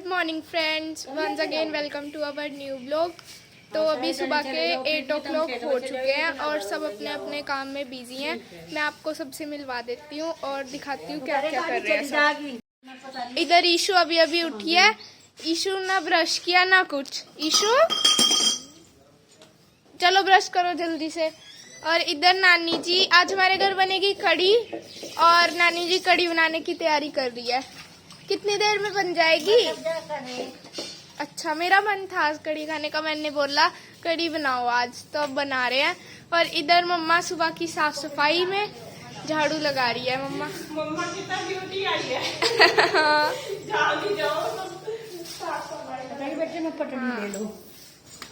Morning friends, once again welcome to our new blog. तो अभी सुबह के 8 o'clock हो चुके हैं और सब अपने अपने काम में बिजी हैं। मैं आपको सबसे मिलवा देती हूँ और दिखाती हूँ क्या क्या कर रहे हैं सब। इधर ईशु अभी अभी उठी है। ईशु ना ब्रश किया ना कुछ। ईशु चलो ब्रश करो जल्दी से। और इधर नानी जी, आज हमारे घर बनेगी कढ़ी और नानी जी कढ़ी बनाने की तैयारी कर रही है। कितनी देर में बन जाएगी? अच्छा, मेरा मन था आज कढ़ी खाने का, मैंने बोला कढ़ी बनाओ आज, तो अब बना रहे हैं। और इधर मम्मा सुबह की साफ सफाई में झाड़ू लगा रही है। मम्मा कितना ड्यूटी आई है। हाँ।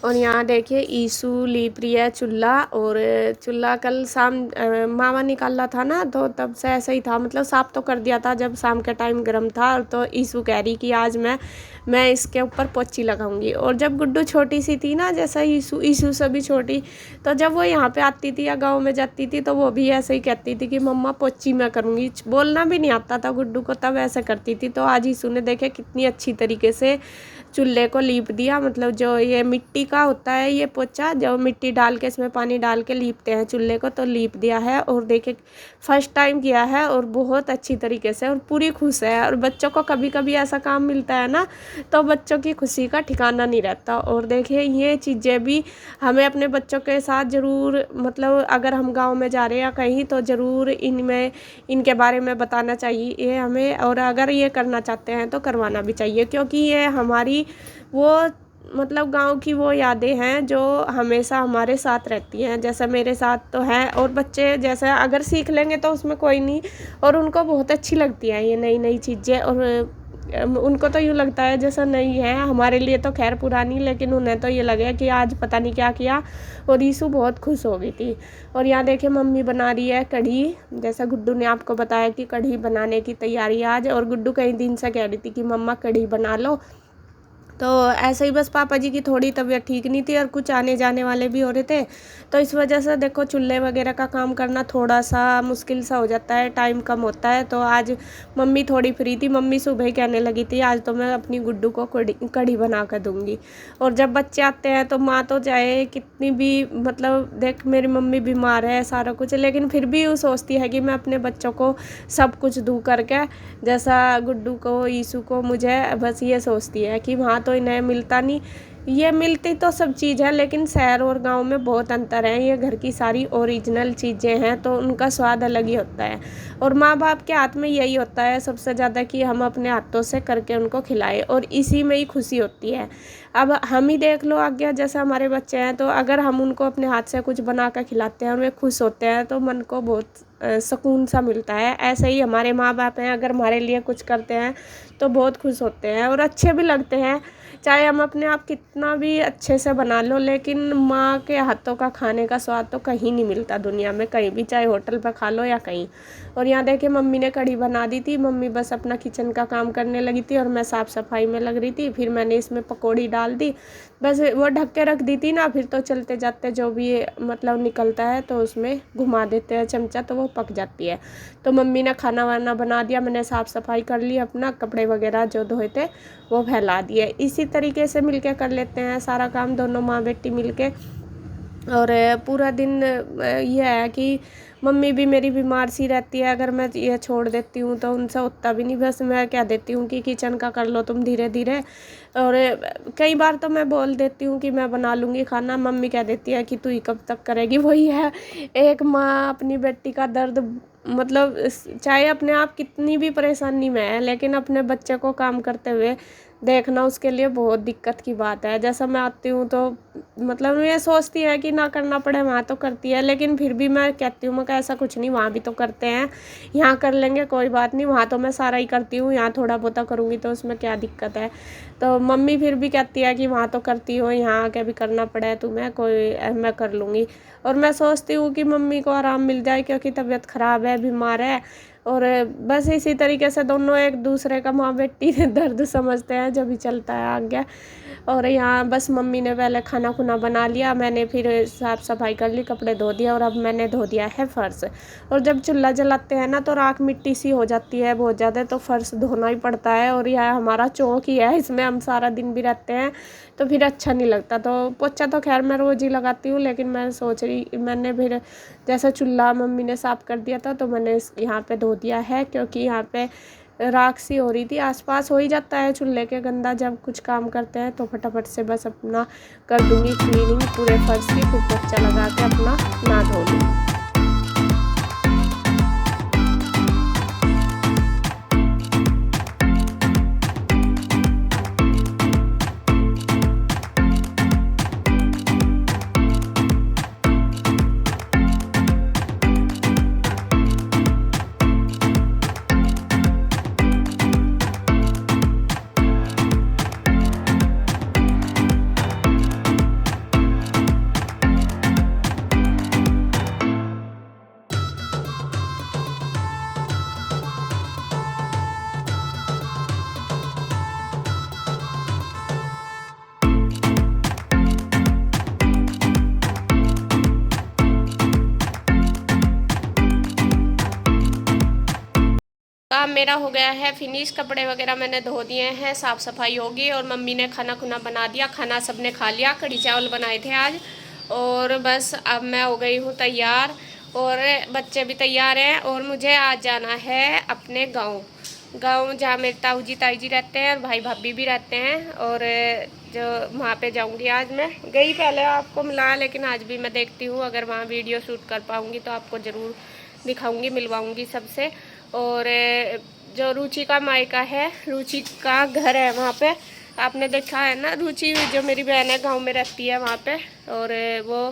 और यहाँ देखिए ईशु लीप रही है चूल्हा। और चूल्हा कल शाम मामा निकाला था ना, तो तब से ऐसा ही था, मतलब साफ तो कर दिया था जब शाम के टाइम गर्म था। तो ईशु कह रही कि आज मैं इसके ऊपर पोछी लगाऊंगी। और जब गुड्डू छोटी सी थी ना, जैसा ईशु से भी छोटी, तो जब वो यहाँ पे आती थी या गाँव में जाती थी तो वो भी ऐसे ही कहती थी कि मम्मा पोछी मैं करूँगी। बोलना भी नहीं आता था गुड्डू को, तब ऐसे करती थी। तो आज ईशु ने देखे कितनी अच्छी तरीके से चूल्हे को लीप दिया। मतलब जो ये मिट्टी का होता है ये पोछा, जो मिट्टी डाल के इसमें पानी डाल के लीपते हैं चूल्हे को, तो लीप दिया है। और देखिए फर्स्ट टाइम किया है और बहुत अच्छी तरीके से, और पूरी खुश है। और बच्चों को कभी कभी ऐसा काम मिलता है ना, तो बच्चों की खुशी का ठिकाना नहीं रहता। और देखिए ये चीज़ें भी हमें अपने बच्चों के साथ ज़रूर, मतलब अगर हम गाँव में जा रहे हैं या कहीं, तो ज़रूर इनके बारे में बताना चाहिए ये हमें। और अगर ये करना चाहते हैं तो करवाना भी चाहिए, क्योंकि ये हमारी वो मतलब गांव की वो यादें हैं जो हमेशा हमारे साथ रहती हैं। जैसा मेरे साथ तो है, और बच्चे जैसे अगर सीख लेंगे तो उसमें कोई नहीं, और उनको बहुत अच्छी लगती हैं ये नई नई चीज़ें। और उनको तो यूँ लगता है जैसा नई है, हमारे लिए तो खैर पुरानी, लेकिन उन्हें तो ये लगे कि आज पता नहीं क्या किया। और ईशु बहुत खुश हो गई थी। और यहाँ देखिए मम्मी बना रही है कढ़ी, जैसा गुड्डू ने आपको बताया कि कढ़ी बनाने की तैयारी आज। और गुड्डू कई दिन से कह रही थी कि मम्मा कढ़ी बना लो। तो ऐसे ही बस पापा जी की थोड़ी तबीयत ठीक नहीं थी और कुछ आने जाने वाले भी हो रहे थे, तो इस वजह से देखो चूल्हे वगैरह का काम करना थोड़ा सा मुश्किल सा हो जाता है, टाइम कम होता है। तो आज मम्मी थोड़ी फ्री थी। मम्मी सुबह ही कहने लगी थी आज तो मैं अपनी गुड्डू को कढ़ी बना कर दूँगी। और जब बच्चे आते हैं तो माँ तो चाहे कितनी भी, मतलब देख मेरी मम्मी बीमार है सारा कुछ, लेकिन फिर भी वो सोचती है कि मैं अपने बच्चों को सब कुछ दूँ करके, जैसा गुड्डू को ईशु को मुझे, बस ये सोचती है कि वहाँ तो इन्हें मिलता नहीं। ये मिलती तो सब चीज़ है, लेकिन शहर और गांव में बहुत अंतर है। ये घर की सारी ओरिजिनल चीज़ें हैं तो उनका स्वाद अलग ही होता है। और माँ बाप के हाथ में यही होता है सबसे ज़्यादा कि हम अपने हाथों से करके उनको खिलाएं, और इसी में ही खुशी होती है। अब हम ही देख लो आगे, जैसे हमारे बच्चे हैं, तो अगर हम उनको अपने हाथ से कुछ बना कर खिलाते हैं और वे खुश होते हैं तो मन को बहुत सुकून सा मिलता है। ऐसे ही हमारे माँ बाप हैं, अगर हमारे लिए कुछ करते हैं तो बहुत खुश होते हैं और अच्छे भी लगते हैं। चाहे हम अपने आप कितना भी अच्छे से बना लो, लेकिन माँ के हाथों का खाने का स्वाद तो कहीं नहीं मिलता दुनिया में, कहीं भी, चाहे होटल पर खा लो या कहीं। और यहाँ देखिए मम्मी ने कढ़ी बना दी थी। मम्मी बस अपना किचन का काम करने लगी थी और मैं साफ़ सफाई में लग रही थी। फिर मैंने इसमें पकौड़ी डाल दी, बस वो ढक के रख दी थी ना, फिर तो चलते जाते जो भी मतलब निकलता है तो उसमें घुमा देते हैं चमचा, तो वो पक जाती है। तो मम्मी ने खाना वाना बना दिया, मैंने साफ़ सफाई कर ली, अपना कपड़े वगैरह जो धोए थे वो फैला दिए। इसी तरीके से मिलके कर लेते हैं सारा काम, दोनों माँ बेटी मिलके। और पूरा दिन ये है कि मम्मी भी मेरी बीमार सी रहती है, अगर मैं ये छोड़ देती हूँ तो उनसे होता भी नहीं। बस मैं कह देती हूँ कि किचन का कर लो तुम धीरे धीरे। और कई बार तो मैं बोल देती हूँ कि मैं बना लूँगी खाना, मम्मी कह देती है कि तू ही कब तक करेगी। वही है, एक माँ अपनी बेटी का दर्द, मतलब चाहे अपने आप कितनी भी परेशानी में है, लेकिन अपने बच्चे को काम करते हुए देखना उसके लिए बहुत दिक्कत की बात है। जैसा मैं आती हूँ तो मतलब ये सोचती है कि ना करना पड़े, वहाँ तो करती है, लेकिन फिर भी मैं कहती हूँ मैं ऐसा कुछ नहीं, वहाँ भी तो करते हैं, यहाँ कर लेंगे कोई बात नहीं, वहाँ तो मैं सारा ही करती हूँ, यहाँ थोड़ा बहुत करूँगी तो उसमें क्या दिक्कत है। तो मम्मी फिर भी कहती है कि वहाँ तो करती हो, यहाँ आके भी करना पड़े तुम्हें, कोई मैं कर लूँगी। और मैं सोचती हूँ कि मम्मी को आराम मिल जाए, क्योंकि तबीयत ख़राब है, बीमार है। और बस इसी तरीके से दोनों एक दूसरे का माँ बेटी दर्द समझते हैं, जब भी चलता है आगे। और यहाँ बस मम्मी ने पहले खाना खुना बना लिया, मैंने फिर साफ़ सफाई कर ली, कपड़े धो दिया और अब मैंने धो दिया है फ़र्श। और जब चूल्हा जलाते हैं ना तो राख मिट्टी सी हो जाती है बहुत ज़्यादा, तो फ़र्श धोना ही पड़ता है। और यह हमारा चौक ही है, इसमें हम सारा दिन भी रहते हैं तो फिर अच्छा नहीं लगता। तो पोछा तो खैर मैं रोज़ ही लगाती हूँ, लेकिन मैं सोच रही, मैंने फिर जैसा चूल्हा मम्मी ने साफ़ कर दिया था तो मैंने यहाँ पे धो दिया है, क्योंकि यहाँ पे राख सी हो रही थी। आसपास हो ही जाता है चूल्हे के गंदा, जब कुछ काम करते हैं तो फटाफट से बस अपना कर दूँगी क्लीनिंग पूरे फर्श की, फिर पोछा लगा के अपना नहा धो लूँगी। काम मेरा हो गया है फिनिश, कपड़े वगैरह मैंने धो दिए हैं, साफ़ सफाई होगी और मम्मी ने खाना खुना बना दिया, खाना सबने खा लिया, कढ़ी चावल बनाए थे आज। और बस अब मैं हो गई हूँ तैयार और बच्चे भी तैयार हैं और मुझे आज जाना है अपने गांव जहाँ मेरे ताऊ जी ताई जी रहते हैं और भाई भाभी भी रहते हैं। और जो वहाँ पे जाऊँगी आज, मैं गई पहले आपको मिला, लेकिन आज भी मैं देखती हूँ अगर वहाँ वीडियो शूट कर पाऊँगी तो आपको ज़रूर दिखाऊँगी, मिलवाऊँगी सबसे। और जो रुचि का मायका है, रुचि का घर है वहाँ पे, आपने देखा है ना, रुचि जो मेरी बहन है गांव में रहती है वहाँ पे, और वो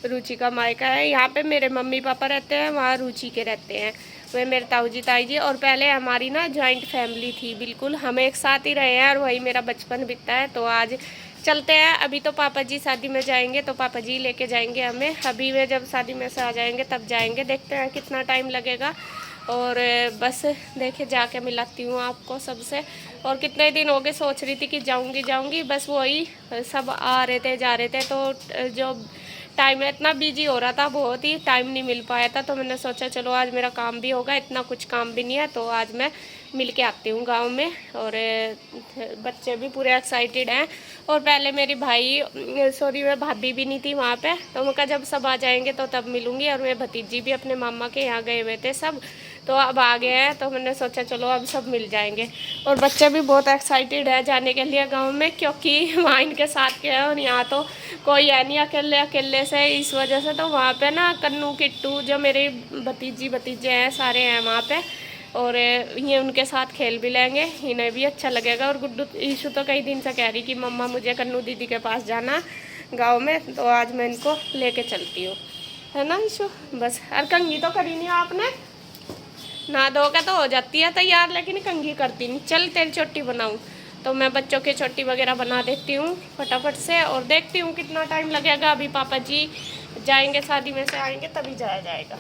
रुचि का मायका है। यहाँ पे मेरे मम्मी पापा रहते हैं, वहाँ रुचि के रहते हैं, वे मेरे ताऊ जी ताई जी। और पहले हमारी ना जॉइंट फैमिली थी, बिल्कुल हम एक साथ ही रहे हैं और वही मेरा बचपन बीता है। तो आज चलते हैं, अभी तो पापा जी शादी में जाएंगे तो पापा जी लेके जाएंगे हमें, अभी वे जब शादी में से आ जाएंगे तब जाएंगे, देखते हैं कितना टाइम लगेगा। और बस देखे जाके मिलाती हूँ आपको सबसे। और कितने दिन हो गए सोच रही थी कि जाऊँगी, बस वही सब आ रहे थे जा रहे थे, तो जो टाइम है इतना बिजी हो रहा था, बहुत ही टाइम नहीं मिल पाया था। तो मैंने सोचा चलो आज मेरा काम भी होगा, इतना कुछ काम भी नहीं है, तो आज मैं मिल के आती हूँ गाँव में। और बच्चे भी पूरे एक्साइटेड हैं। और पहले मेरी मैं भाभी भी नहीं थी वहाँ पे, तो मैं कहा जब सब आ जाएंगे तो तब मिलूँगी। और मेरे भतीजी भी अपने मामा के यहाँ गए हुए थे सब, तो अब आ गए हैं, तो मैंने सोचा चलो अब सब मिल जाएंगे। और बच्चे भी बहुत एक्साइटेड है जाने के लिए गांव में, क्योंकि वहाँ इनके साथ के हैं और यहाँ तो कोई है नहीं, अकेले से, इस वजह से। तो वहाँ पे ना कन्नू किट्टू जो मेरे भतीजे हैं सारे हैं वहाँ पे, और ये उनके साथ खेल भी लेंगे, इन्हें भी अच्छा लगेगा। और गुड्डू ईशू तो कई दिन से कह रही कि मम्मा मुझे कन्नू दीदी के पास जाना गाँव में, तो आज मैं इनको लेके चलती हूँ, है ना ईशू। बस और कंघी तो करी नहीं आपने, ना धो के तो हो जाती है तैयार, लेकिन कंघी करती नहीं। चल तेरी चोटी बनाऊँ, तो मैं बच्चों की चोटी वगैरह बना देती हूँ फटाफट से, और देखती हूँ कितना टाइम लगेगा। अभी पापा जी जाएंगे, शादी में से आएंगे तभी जाया जाएगा।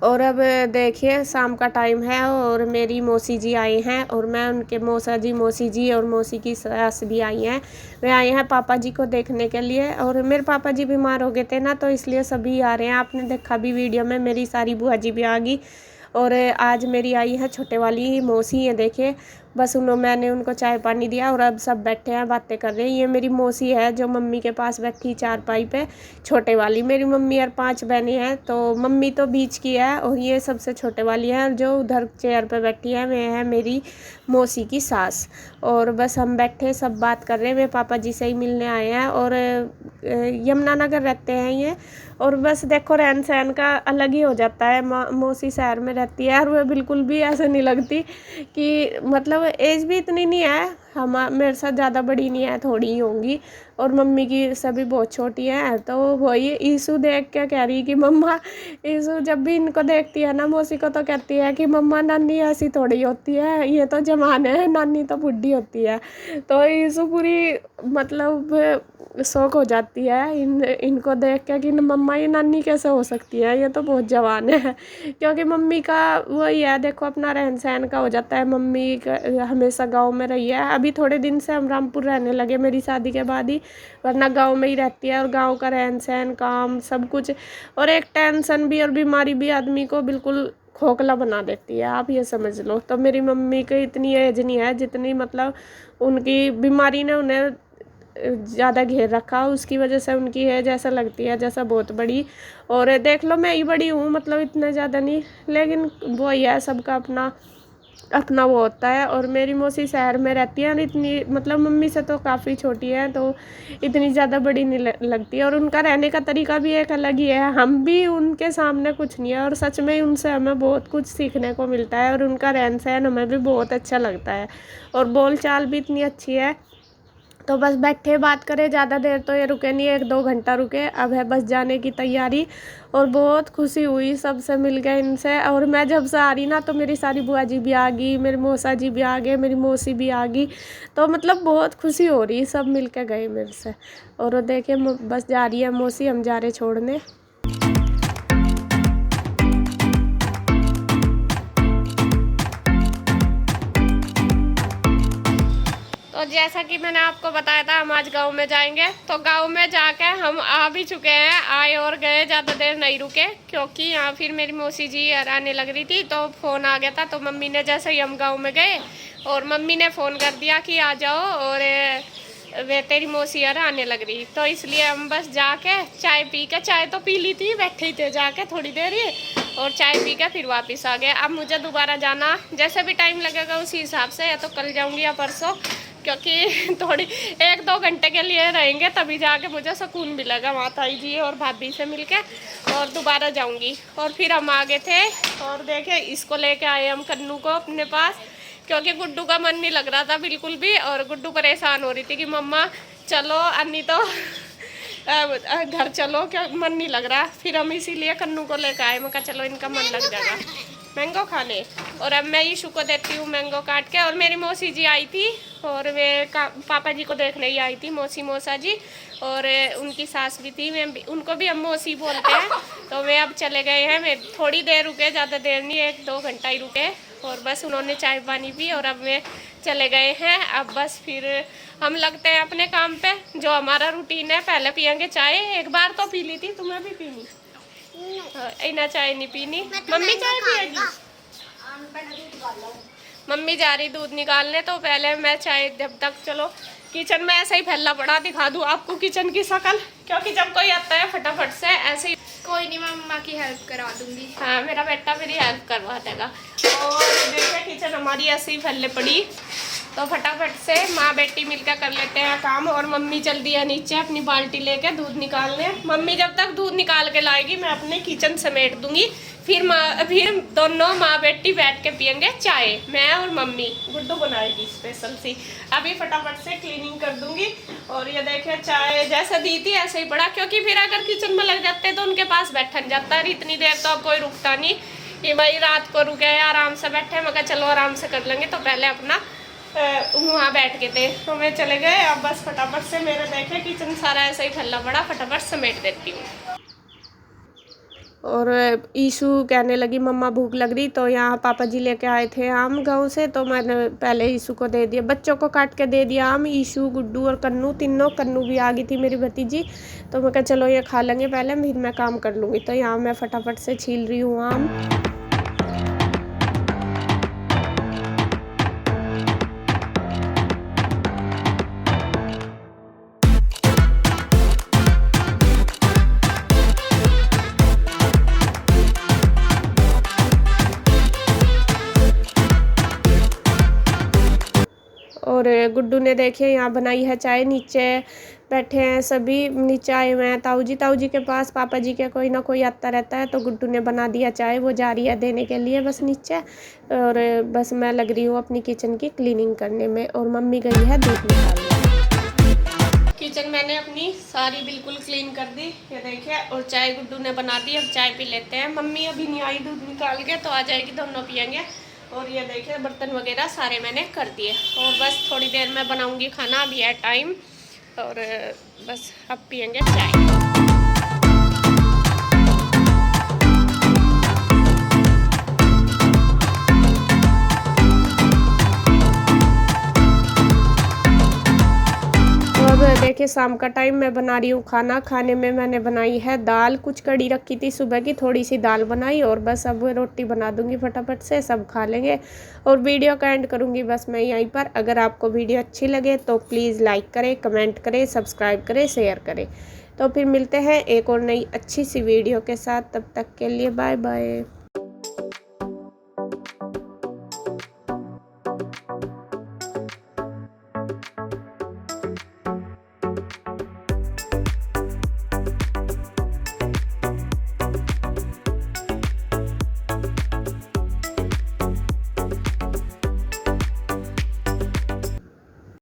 और अब देखिए शाम का टाइम है और मेरी मौसी जी आए हैं, और मैं उनके मौसी जी और मौसी की सास भी आई हैं। वे आए हैं पापा जी को देखने के लिए, और मेरे पापा जी बीमार हो गए थे ना, तो इसलिए सभी आ रहे हैं। आपने देखा भी वीडियो में, मेरी सारी बुआ जी भी आ गई। और आज मेरी आई है छोटे वाली मौसी है, देखे बस मैंने उनको चाय पानी दिया और अब सब बैठे हैं बातें कर रहे हैं। ये मेरी मौसी है जो मम्मी के पास बैठी चारपाई पे, छोटे वाली। मेरी मम्मी और 5 बहनें हैं, तो मम्मी तो बीच की है और ये सबसे छोटे वाली है, और जो उधर चेयर पे बैठी है वे है मेरी मौसी की सास। और बस हम बैठे सब बात कर रहे हैं, वे पापा जी से ही मिलने आए हैं। और यमुनानगर रहते हैं ये। और बस देखो रहन सहन का अलग ही हो जाता है, मौसी शहर में रहती है और वह बिल्कुल भी ऐसे नहीं लगती कि, मतलब एज भी इतनी नहीं है, हम मेरे साथ ज़्यादा बड़ी नहीं है, थोड़ी ही होंगी। और मम्मी की सभी बहुत छोटी हैं। तो वही ईशू देख के कह रही कि मम्मा, ईशू जब भी इनको देखती है ना मौसी को, तो कहती है कि मम्मा नानी ऐसी थोड़ी होती है, ये तो जवान है, नानी तो बुढ़ी होती है। तो ईशू पूरी मतलब शौक हो जाती है इनको देख के कि मम्मा ये नानी कैसे हो सकती है, ये तो बहुत जवान है। क्योंकि मम्मी का वही है, देखो अपना रहन सहन का हो जाता है। मम्मी हमेशा गांव में रही है, अभी थोड़े दिन से हम रामपुर रहने लगे मेरी शादी के बाद ही, वरना गांव में ही रहती है। और गांव का रहन सहन, काम, सब कुछ, और एक टेंशन भी और बीमारी भी आदमी को बिल्कुल खोखला बना देती है, आप ये समझ लो। तो मेरी मम्मी की इतनी एज नहीं है जितनी मतलब उनकी बीमारी ने उन्हें ज़्यादा घेर रखा, उसकी वजह से उनकी एज ऐसा लगती है जैसा बहुत बड़ी। और देख लो मैं ही बड़ी हूँ, मतलब इतना ज़्यादा नहीं, लेकिन वो ही है, सबका अपना अपना वो होता है। और मेरी मौसी शहर में रहती है और इतनी मतलब मम्मी से तो काफ़ी छोटी है, तो इतनी ज़्यादा बड़ी नहीं लगती है। और उनका रहने का तरीका भी एक अलग ही है, हम भी उनके सामने कुछ नहीं है। और सच में उनसे हमें बहुत कुछ सीखने को मिलता है, और उनका रहन सहन हमें भी बहुत अच्छा लगता है, और बोल चाल भी इतनी अच्छी है। तो बस बैठे बात करें, ज़्यादा देर तो ये रुके नहीं, 1-2 घंटा रुके, अब है बस जाने की तैयारी। और बहुत खुशी हुई सबसे मिल गए इनसे। और मैं जब से आ रही ना, तो मेरी सारी बुआ जी भी आ गई, मेरे मौसा जी भी आ गए, मेरी मौसी भी आ गई। तो मतलब बहुत खुशी हो रही, सब मिल के गए मेरे से। और देखिए बस जा रही है मौसी, हम जा रहे छोड़ने। तो जैसा कि मैंने आपको बताया था, हम आज गांव में जाएंगे। तो गांव में जाके हम आ भी चुके हैं, आए और गए, ज़्यादा देर नहीं रुके, क्योंकि यहाँ फिर मेरी मौसी जी आने लग रही थी, तो फ़ोन आ गया था। तो मम्मी ने जैसे ही हम गांव में गए, और मम्मी ने फ़ोन कर दिया कि आ जाओ, और वे तेरी मौसी यार आने लग रही। तो इसलिए हम बस जाके चाय पी के, चाय तो पी ली थी, बैठे ही थे जाके थोड़ी देर ही, और चाय पी के फिर वापस आ गए। अब मुझे दोबारा जाना, जैसे भी टाइम लगेगा उसी हिसाब से, या तो कल जाऊँगी या परसों, क्योंकि थोड़ी 1-2 घंटे के लिए रहेंगे, तभी जाके मुझे सुकून मिलेगा माताजी जी और भाभी से मिलके, और दोबारा जाऊंगी। और फिर हम आ गए थे, और देखे इसको लेके आए हम कन्नू को अपने पास, क्योंकि गुड्डू का मन नहीं लग रहा था बिल्कुल भी। और गुड्डू परेशान हो रही थी कि मम्मा चलो, अन्नी तो घर चलो, क्या मन नहीं लग रहा। फिर हम इसीलिए कन्नू को लेकर आए, मैं कहा चलो इनका मन लग जाएगा मैंगो खाने। और अब मैं ईशू को देती हूँ मैंगो काट के। और मेरी मौसी जी आई थी, और वे पापा जी को देखने ही आई थी, मौसी मौसा जी, और उनकी सास भी थी, उनको भी हम मौसी बोलते हैं। तो वे अब चले गए हैं, वे थोड़ी देर रुके, ज़्यादा देर नहीं, 1-2 घंटा ही रुके। और बस उन्होंने चाय पानी पी, और अब वे चले गए हैं। अब बस फिर हम लगते हैं अपने काम पे, जो हमारा रूटीन है। पहले पियेंगे चाय, एक बार तो पी ली थी, तुम्हें भी पीनी? इना चाय नहीं पीनी, मम्मी चाय पिएगी। मम्मी जा रही दूध निकालने, तो पहले मैं चाय, जब तक चलो किचन में ऐसे ही फैला पड़ा, दिखा दूँ आपको किचन की शक्ल, क्योंकि जब कोई आता है फटाफट से ऐसे ही। कोई नहीं, मैं मम्मा की हेल्प करा दूंगी। हाँ, मेरा बेटा मेरी हेल्प करवा देगा। और देखिए किचन हमारी ऐसे ही फैले पड़ी, तो फटाफट से माँ बेटी मिलकर कर लेते हैं काम। और मम्मी चल दी है नीचे अपनी बाल्टी लेके दूध निकालने। मम्मी जब तक दूध निकाल के लाएगी, मैं अपने किचन समेट दूंगी। फिर दोनों माँ बेटी बैठ के पियेंगे चाय, मैं और मम्मी। गुड्डू बनाएगी स्पेशल सी। अभी फटाफट से क्लीनिंग कर दूंगी। और ये देखिए चाय जैसे दी थी ऐसे ही पड़ा, क्योंकि फिर अगर किचन में लग जाते तो उनके पास बैठन जाता है। इतनी देर तो अब कोई रुकता नहीं, कि भाई रात को रुके आराम से बैठे, मगर चलो आराम से कर लेंगे। तो पहले अपना वहाँ बैठ के थे, तो मैं चले गए। अब बस फटाफट से, मेरे देखे किचन सारा ऐसा ही फैला पड़ा, फटाफट समेट देती हूँ। और ईशू कहने लगी मम्मा भूख लग रही, तो यहाँ पापा जी लेके आए थे आम गांव से, तो मैंने पहले ईशू को दे दिया, बच्चों को काट के दे दिया आम। ईशू, गुड्डू और कन्नू, तीनों, कन्नू भी आ गई थी मेरी भतीजी। तो मैं कहा चलो ये खा लेंगे पहले, फिर मैं काम कर लूँगी। तो यहाँ मैं फटाफट से छील रही हूँ आम। और गुड्डू ने देखिए यहाँ बनाई है चाय, नीचे बैठे हैं सभी, नीचे आए हुए हैं ताऊ जी के पास। पापा जी के कोई ना कोई आता रहता है, तो गुड्डू ने बना दिया चाय, वो जा रही है देने के लिए बस नीचे। और बस मैं लग रही हूँ अपनी किचन की क्लीनिंग करने में, और मम्मी गई है दूध निकालने। किचन मैंने अपनी सारी बिल्कुल क्लीन कर दी, ये देखिए। और चाय गुड्डू ने बना दी, अब चाय पी लेते हैं। मम्मी अभी नहीं आई दूध निकाल के, तो आ जाएगी, दोनों पियेंगे। और ये देखिए बर्तन वगैरह सारे मैंने कर दिए, और बस थोड़ी देर में बनाऊंगी खाना। अभी है टाइम और बस अब पियेंगे चाय। देखिए शाम का टाइम मैं बना रही हूँ खाना। खाने में मैंने बनाई है दाल, कुछ कड़ी रखी थी सुबह की, थोड़ी सी दाल बनाई और बस अब रोटी बना दूंगी फटाफट से, सब खा लेंगे। और वीडियो का एंड करूँगी बस मैं यहीं पर। अगर आपको वीडियो अच्छी लगे तो प्लीज़ लाइक करें, कमेंट करें, सब्सक्राइब करें, शेयर करें। तो फिर मिलते हैं एक और नई अच्छी सी वीडियो के साथ, तब तक के लिए बाय बाय।